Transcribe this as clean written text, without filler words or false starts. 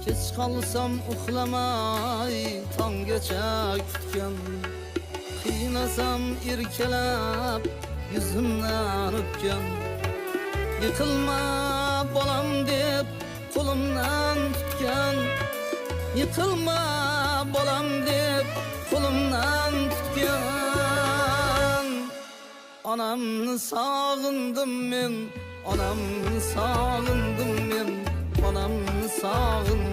Geç kalsam uxlamay tan geçek tutgan. Qiynasam irkelab yüzümden öpken. Yıkılma bolam deb kolumdan tutgan. Yıkılma bolam deb kolumdan tutgan. Anamni sağındım men, anamni sağındım men, anamni sağındım.